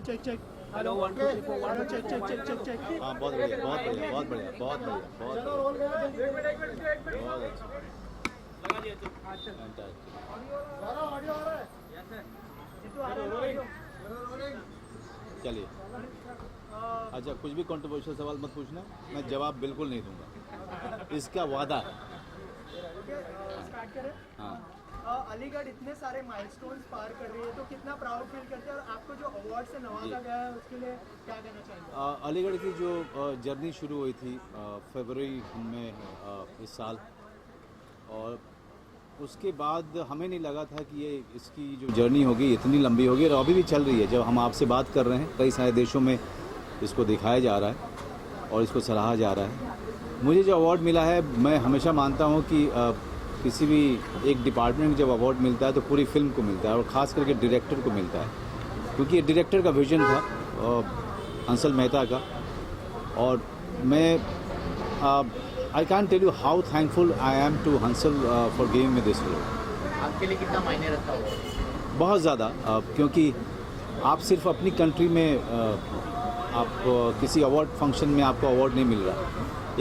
Check check hello 1 2 3 4 1 check check check check check हाँ बहुत बढ़िया बहुत बढ़िया बहुत बढ़िया बहुत बढ़िया बहुत चलिए। अच्छा कुछ भी कंट्रोवर्शियल सवाल मत पूछना, मैं जवाब बिल्कुल नहीं दूंगा, इसका वादा है। स्टार्ट करें। हाँ अलीगढ़ इतने सारे माइलस्टोन्स पार कर रही है तो कितना प्राउड फील करते हैं और आपको जो अवार्ड से नवाजा गया है उसके लिए क्या कहना चाहेंगे? अलीगढ़ की जो जर्नी शुरू हुई थी फरवरी में इस साल, और उसके बाद हमें नहीं लगा था कि ये इसकी जो जर्नी होगी इतनी लंबी होगी, और अभी भी चल रही है। जब हम आपसे बात कर रहे हैं कई सारे देशों में इसको दिखाया जा रहा है और इसको सराहा जा रहा है। मुझे जो अवार्ड मिला है, मैं हमेशा मानता हूँ कि किसी भी एक डिपार्टमेंट जब अवार्ड मिलता है तो पूरी फिल्म को मिलता है, और ख़ास करके डायरेक्टर को मिलता है, क्योंकि ये डायरेक्टर का विजन था हंसल मेहता का। और मैं I can tell you how thankful I am to Hansal for giving me this role. आपके लिए कितना मायने रखता होगा? बहुत ज़्यादा, क्योंकि आप सिर्फ अपनी कंट्री में आप किसी अवार्ड फंक्शन में आपको अवार्ड नहीं मिल रहा।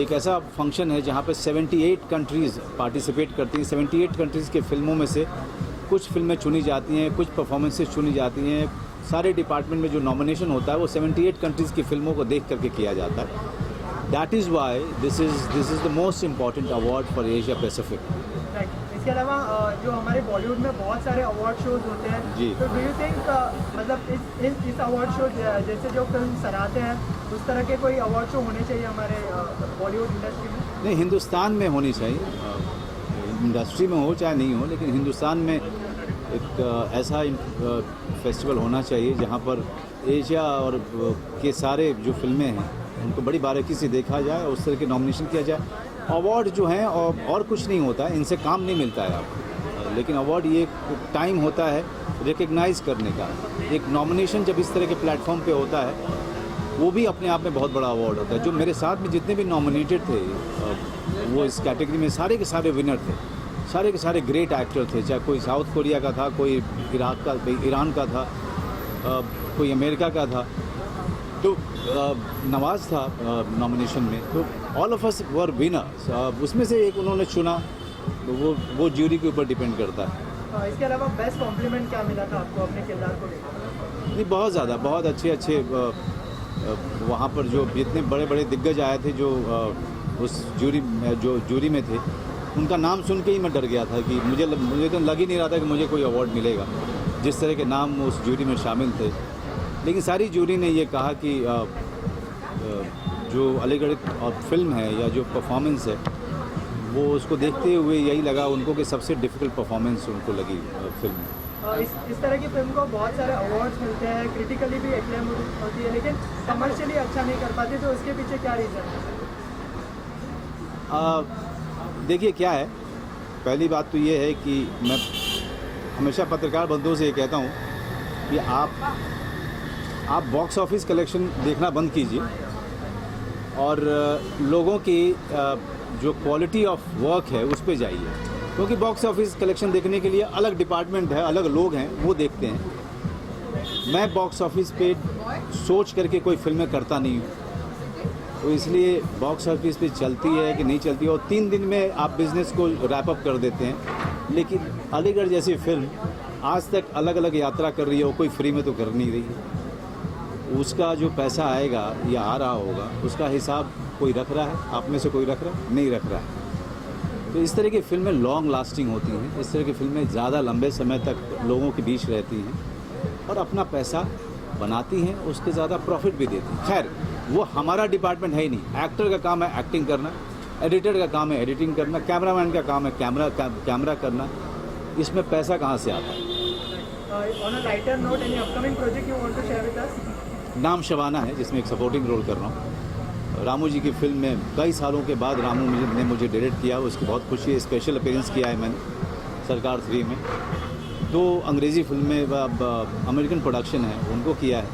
एक ऐसा फंक्शन है जहाँ पे 78 कंट्रीज़ पार्टिसिपेट करती हैं। 78 कंट्रीज़ के फिल्मों में से कुछ फिल्में चुनी जाती हैं, कुछ परफॉर्मेंसेस चुनी जाती हैं। सारे डिपार्टमेंट में जो नॉमिनेशन होता है वो 78 कंट्रीज़ की फिल्मों को देख करके किया जाता है। That is why this is the most important award for Asia Pacific. इसके अलावा जो हमारे बॉलीवुड में बहुत सारे अवार्ड शोज होते हैं जी। तो डू यू थिंक मतलब इस अवार्ड शो जैसे जो फिल्म सराहते हैं उस तरह के कोई अवार्ड शो होने चाहिए हमारे बॉलीवुड इंडस्ट्री में? नहीं, हिंदुस्तान में होनी चाहिए, इंडस्ट्री में हो चाहे नहीं हो, लेकिन हिंदुस्तान में एक ऐसा फेस्टिवल होना चाहिए जहाँ पर एशिया और के सारे जो फिल्में हैं उनको बड़ी बारीकी से देखा जाए और उस तरह के नॉमिनेशन किया जाए। अवार्ड जो हैं और कुछ नहीं होता है, इनसे काम नहीं मिलता है आपको, लेकिन अवार्ड ये टाइम होता है रिकग्नाइज़ करने का। एक नॉमिनेशन जब इस तरह के प्लेटफॉर्म पे होता है वो भी अपने आप में बहुत बड़ा अवार्ड होता है। जो मेरे साथ में जितने भी नॉमिनेटेड थे वो इस कैटेगरी में सारे के सारे विनर थे, सारे के सारे ग्रेट एक्टर थे, चाहे कोई साउथ कोरिया का था, कोई इराक का, ईरान का था, कोई अमेरिका का था, तो नवाज़ था नॉमिनेशन में। तो all of us were winners. उसमें से एक उन्होंने चुना, तो वो ज्यूरी के ऊपर डिपेंड करता है। इसके अलावा बेस्ट कॉम्प्लीमेंट क्या मिला था आपको अपने किरदार को लेकर? नहीं, बहुत ज़्यादा, बहुत अच्छे वहाँ पर जो जितने बड़े बड़े दिग्गज आए थे जो उस जूरी में थे, उनका नाम सुन के ही मैं डर गया था कि मुझे तो लग ही नहीं रहा था कि मुझे कोई अवार्ड मिलेगा, जिस तरह के नाम उस जूरी में शामिल थे। लेकिन सारी जूरी ने ये कहा कि जो अलीगढ़ फिल्म है या जो परफॉर्मेंस है वो उसको देखते हुए यही लगा उनको कि सबसे डिफ़िकल्ट परफॉर्मेंस उनको लगी फिल्म में। इस तरह की फिल्म को बहुत सारे अवार्ड्स मिलते हैं, क्रिटिकली भी एक्लेम होती है, लेकिन कमर्शियली अच्छा नहीं कर पाती, तो उसके पीछे क्या रीज़न है? देखिए क्या है, पहली बात तो ये है कि मैं हमेशा पत्रकार बंधुओं से ये कहता हूँ कि आप बॉक्स ऑफिस कलेक्शन देखना बंद कीजिए और लोगों की जो क्वालिटी ऑफ वर्क है उस पे जाइए, क्योंकि बॉक्स ऑफिस कलेक्शन देखने के लिए अलग डिपार्टमेंट है, अलग लोग हैं, वो देखते हैं। मैं बॉक्स ऑफिस पे सोच करके कोई फिल्में करता नहीं हूँ, तो इसलिए बॉक्स ऑफिस पे चलती है कि नहीं चलती है और 3 दिन में आप बिज़नेस को रैप अप कर देते हैं। लेकिन अलीगढ़ जैसी फिल्म आज तक अलग अलग यात्रा कर रही है, वो कोई फ्री में तो कर नहीं रही है। उसका जो पैसा आएगा या आ रहा होगा उसका हिसाब कोई रख रहा है, आप में से कोई रख रहा है? नहीं रख रहा है। तो इस तरह की फिल्में लॉन्ग लास्टिंग होती हैं, इस तरह की फिल्में ज़्यादा लंबे समय तक लोगों के बीच रहती हैं और अपना पैसा बनाती हैं, उसके ज़्यादा प्रॉफिट भी देती हैं। खैर वो हमारा डिपार्टमेंट है ही नहीं। एक्टर का काम है एक्टिंग करना, एडिटर का काम है एडिटिंग करना, कैमरामैन का काम है कैमरा करना, इसमें पैसा कहाँ से आता है? On a lighter note, any upcoming project you want to share with us? नाम शबाना है जिसमें एक सपोर्टिंग रोल कर रहा हूँ। रामू जी की फिल्म में कई सालों के बाद रामू ने मुझे डायरेक्ट किया, उसकी बहुत खुशी है। स्पेशल अपीयरेंस किया है मैंने सरकार 3 में। 2 अंग्रेज़ी फिल्में अमेरिकन प्रोडक्शन है उनको किया है।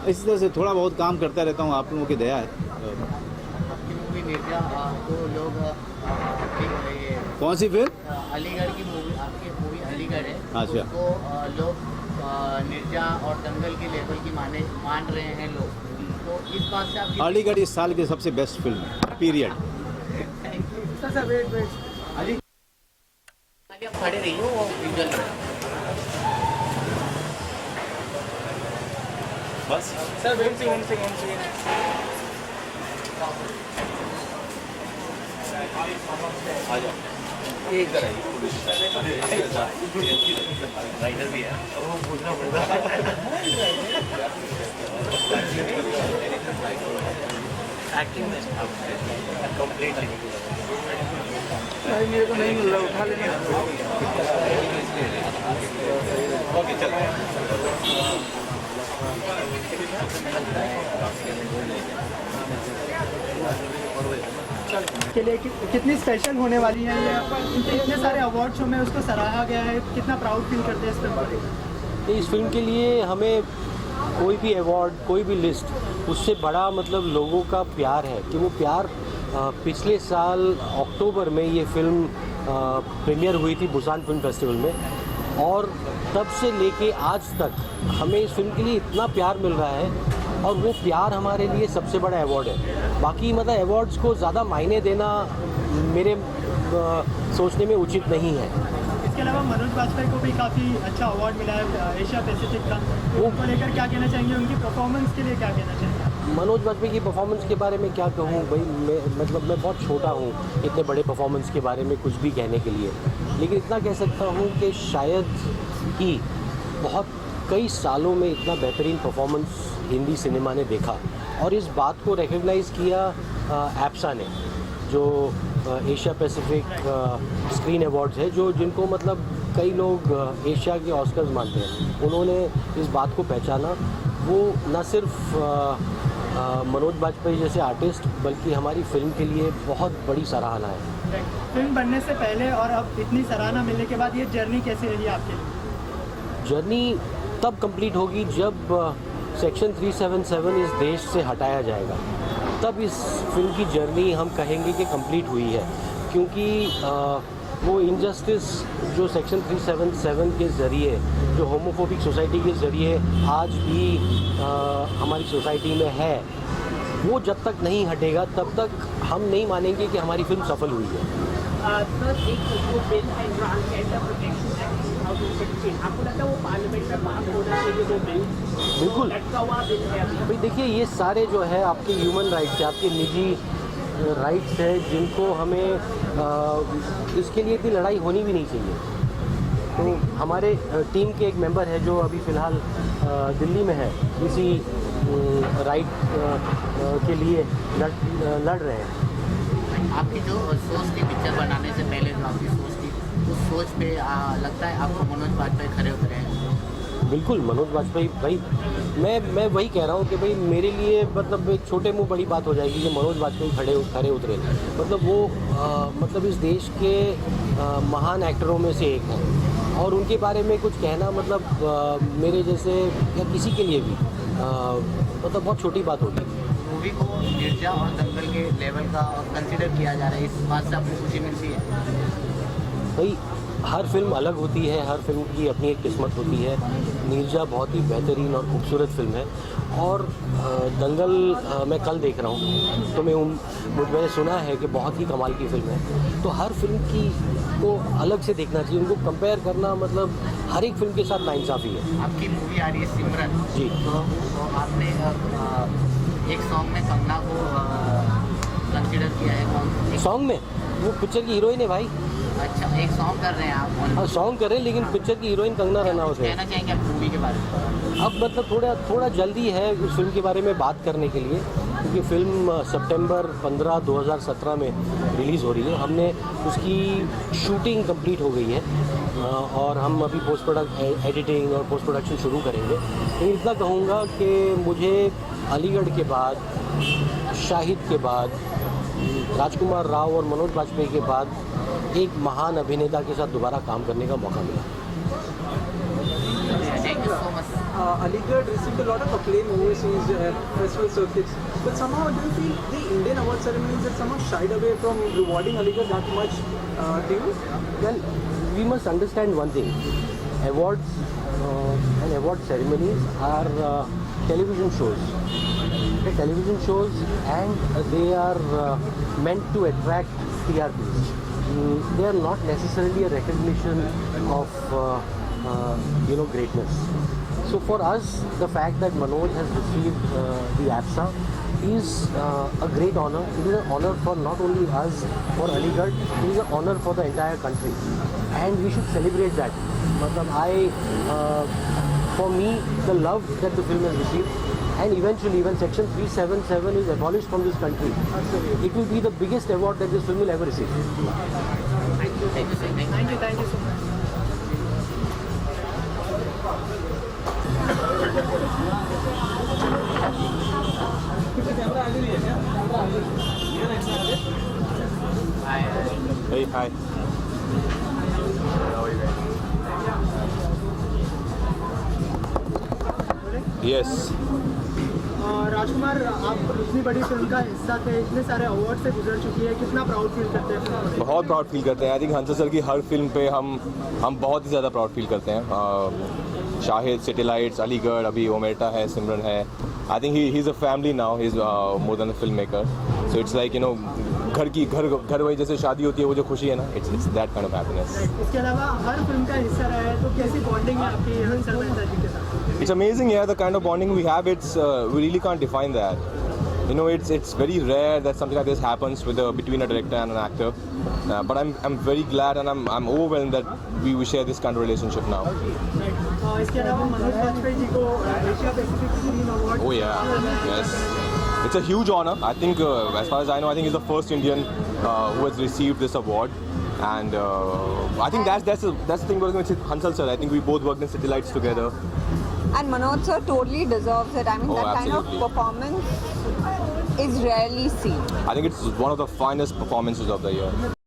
इसी तरह से थोड़ा बहुत काम करता रहता हूँ, आप लोगों की दया है। आपकी मूवी मिर्जा तो लोग कौन सी फिल्म? अलीगढ़ की मूवी, आपकी मूवी अलीगढ़ अलीगढ़ है, अच्छा। उसको लोग निर्जा और दंगल के लेवल की मान रहे हैं लोग। तो इस बात से आप अलीगढ़ इस साल की सबसे बेस्ट फिल्म है, पीरियड। सर वेट आप खड़े रही हो, वो विजुअल रहे। बस सर वेट सेकंड आ जाओ। एक राइडर भी है। एक्टिंग में कंप्लीटली भाई मेरे को नहीं मिल रहा, उठा लेना। ओके चल। के लिए कितनी स्पेशल होने वाली है ये, इतने सारे अवार्ड शो में उसको सराहा गया है, कितना प्राउड फील करते हैं इस फिल्म पर? इस फिल्म के लिए हमें कोई भी अवार्ड, कोई भी लिस्ट, उससे बड़ा मतलब लोगों का प्यार है कि वो प्यार पिछले साल अक्टूबर में ये फिल्म प्रीमियर हुई थी बुसान फिल्म फेस्टिवल में, और तब से लेके आज तक हमें इस फिल्म के लिए इतना प्यार मिल रहा है, और वो प्यार हमारे लिए सबसे बड़ा अवार्ड है। बाकी मतलब अवार्ड्स को ज़्यादा मायने देना मेरे सोचने में उचित नहीं है। इसके अलावा मनोज बाजपेयी को भी काफ़ी अच्छा अवार्ड मिला है एशिया पैसिफिक का, उनको लेकर क्या कहना चाहेंगे, उनकी परफॉर्मेंस के लिए क्या कहना चाहेंगे? मनोज बाजपेयी की परफॉर्मेंस के बारे में क्या कहूँ भाई, मैं बहुत छोटा हूँ इतने बड़े परफॉर्मेंस के बारे में कुछ भी कहने के लिए, लेकिन इतना कह सकता हूँ कि शायद ही बहुत कई सालों में इतना बेहतरीन परफॉर्मेंस हिंदी सिनेमा ने देखा, और इस बात को रिकग्नाइज़ किया एप्सा ने, जो एशिया पैसिफिक स्क्रीन अवार्ड्स है, जो जिनको मतलब कई लोग एशिया के ऑस्कर्स मानते हैं, उन्होंने इस बात को पहचाना। वो न सिर्फ मनोज बाजपेयी जैसे आर्टिस्ट, बल्कि हमारी फिल्म के लिए बहुत बड़ी सराहना है। फिल्म बनने से पहले और अब इतनी सराहना मिलने के बाद ये जर्नी कैसी रही आपके लिए? जर्नी तब कंप्लीट होगी जब सेक्शन 377 इस देश से हटाया जाएगा, तब इस फिल्म की जर्नी हम कहेंगे कि कंप्लीट हुई है, क्योंकि वो इनजस्टिस जो सेक्शन 377 के ज़रिए, जो होमोफोबिक सोसाइटी के ज़रिए आज भी हमारी सोसाइटी में है, वो जब तक नहीं हटेगा तब तक हम नहीं मानेंगे कि हमारी फिल्म सफल हुई है। सर एक जो बिल है ट्रांसजेंडर प्रोटेक्शन एक्ट 2016, आपको लगता है वो पार्लियामेंट में पास होना चाहिए वो बिल? बिल्कुल लटका हुआ बिल है अभी। भाई देखिए, ये सारे जो है आपके ह्यूमन राइट्स है, आपके निजी राइट्स है, जिनको हमें इसके लिए इतनी लड़ाई होनी भी नहीं चाहिए। तो हमारे टीम के एक मेंबर है जो अभी फ़िलहाल दिल्ली में है, इसी राइट के लिए लड़ रहे हैं। आपकी जो सोच थी पिक्चर बनाने से पहले, जो आपकी सोच थी, उस सोच पे लगता है आपको मनोज बाजपेयी खड़े उतरे हैं? बिल्कुल, मनोज बाजपेयी भाई, मैं वही कह रहा हूँ कि भाई मेरे लिए मतलब एक छोटे मुँह बड़ी बात हो जाएगी कि मनोज बाजपेयी खड़े उतरे। मतलब वो मतलब इस देश के महान एक्टरों में से एक हैं, और उनके बारे में कुछ कहना मतलब मेरे जैसे या किसी के लिए भी मतलब बहुत छोटी बात होगी। मूवी को निर्जा और दंगल के लेवल का कंसिडर किया जा रहा है, इस बात से आपको खुशी मिलती है? भाई हर फिल्म अलग होती है, हर फिल्म की अपनी एक किस्मत होती है। निर्जा बहुत ही बेहतरीन और खूबसूरत फिल्म है, और दंगल मैं कल देख रहा हूँ, तो मैंने सुना है कि बहुत ही कमाल की फिल्म है। तो हर फिल्म की को अलग से देखना चाहिए, उनको कंपेयर करना मतलब हर एक फिल्म के साथ नाइंसाफ़ी है। आपकी मूवी आ रही है सिमरन जी। तो आपने एक सॉन्ग में कंगना को कंसिडर किया है? कौन सॉन्ग में? वो पिक्चर की हीरोइन है भाई। अच्छा, एक सॉन्ग कर रहे हैं आप? हाँ, सॉन्ग कर रहे हैं, लेकिन पिक्चर की हीरोइन कंगना रनावत है। कहना चाहेंगे आप मूवी के बारे में? अब मतलब थोड़ा जल्दी है उस फिल्म के बारे में बात करने के लिए, क्योंकि फ़िल्म सितंबर 15, 2017 में रिलीज़ हो रही है। हमने उसकी शूटिंग कंप्लीट हो गई है, और हम अभी एडिटिंग और पोस्ट प्रोडक्शन शुरू करेंगे। लेकिन इतना कहूँगा कि मुझे अलीगढ़ के बाद, शाहिद के बाद, राजकुमार राव और मनोज बाजपेयी के बाद एक महान अभिनेता के साथ दोबारा काम करने का मौका मिला। Thank you so much. Aligarh received a lot of acclaim overseas festival circuits, but somehow do you feel the Indian award ceremonies have somehow shied away from rewarding Aligarh that much to you? Well, we must understand one thing. awards and award ceremonies are television shows. They're television shows and they are meant to attract TRPs. They are not necessarily a recognition of greatness. So for us, the fact that Manoj has received the APSA is a great honor. It is an honor for not only us, for Aligarh, it is an honor for the entire country. And we should celebrate that. For me, the love that the film has received, and eventually when Section 377 is abolished from this country, it will be the biggest award that this film will ever receive. Thank you, sir. Thank you so much. Hey, hi. Yes. राजकुमार, आप इतनी बड़ी film का हिस्सा थे, इतने सारे award से गुजर चुकी है, कितना प्राउड फील करते हैं फिल्म को? बहुत प्राउड फील करते हैं। आई थिंक हंसल सर की हर फिल्म पे हम बहुत ही ज़्यादा प्राउड फील करते हैं। शाहिद, सैटेलाइट्स, अलीगढ़, अभी ओमेटा है, सिमरन है। I think he is a family now, he is more than a film maker. So it's like घर वही जैसे शादी होती है, वो जो खुशी है ना, it's that kind of happiness. इसके अलावा हर फिल्म का हिस्सा रहा है, तो कैसी बॉन्डिंग है आपकी हंसल मेहता जी के साथ? It's amazing, yeah, the kind of bonding we have. We really can't define that. It's very rare that something like this happens between a director and an actor. But I'm very glad and I'm overwhelmed that we share this kind of relationship now. इसके अलावा मनोज वाजपेयी जी को Asia Pacific film award. Oh yeah, yes. It's a huge honor. I think, as far as I know, I think he's the first Indian who has received this award. And I think that's the thing working with Hansal sir. I think we both worked in Satellites together. And Manoj sir totally deserves it. I mean, that kind of absolutely. performance is rarely seen. I think it's one of the finest performances of the year.